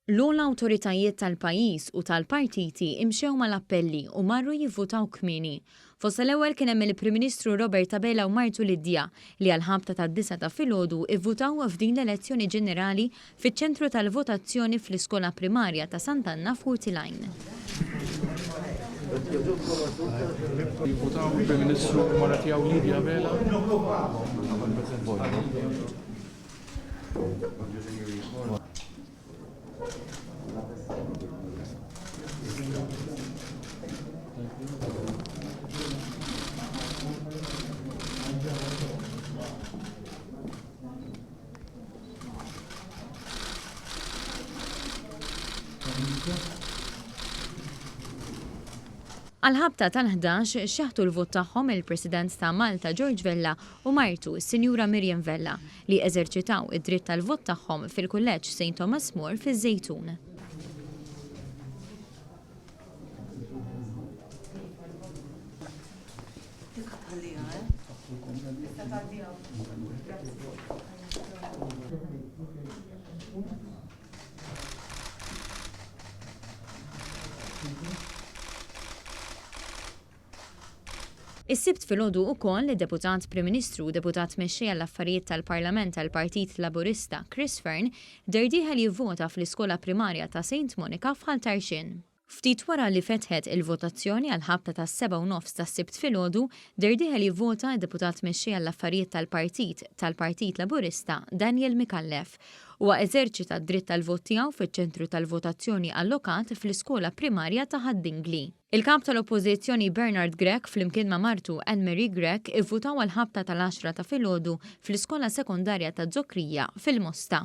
L-ogħla awtoritajiet tal-pajjiż u tal-partiti imxew mal-appelli u marru jivvutaw kmieni. Fost l-ewwel kien hemm il-Prim Ministru Robert Abela u Martu Lidja li għall-ħabta tad-9 ta' filgħodu ivvutaw f'din l-elezzjoni ġenerali fiċ-ċentru tal-votazzjoni fl-iskola primarja ta' Sant'Anna Furtilajn. Jivvutaw il-Prim Ministru mara tiegħu Lidja Abela. Għal-ħabta tal-11 xaħtu l-vot tagħhom il-President ta' Malta George Vella u martu s-Sinjura Miriam Vella li eżerċitaw id-dritt tal-vot tagħhom fil-Kulleġġ St. Thomas More fiż-Żejtun. Is-sibt filgħodu wkoll id-Deputat Prim Ministru u Deputat Mexxej għall-Affarijiet tal-Parlament tal-Partit Laburista Chris Fearn derdieħel jivvota fl-iskola primarja ta' St. Monica f'Ħaltarxin. Ftit wara li fetħet il-votazzjoni għal-ħabta tas-7:30 tas-sibt filgħodu derdieħel jivvota d-Deputat Mexxej għall-Affarijiet tal-Partit Laburista Daniel Mikallef huwa eżerċita d-dritt tal-vot tiegħu fiċ-ċentru tal-votazzjoni allokat fl-iskola primarja ta' Haddingli. Il-kap tal-Oppożizzjoni Bernard Grech flimkien ma' martu Anne-Marie Grech ivvutaw għal-ħabta tal-10 ta' filgħodu fl-iskola sekondarja ta' Żokkrija fil-Mosta.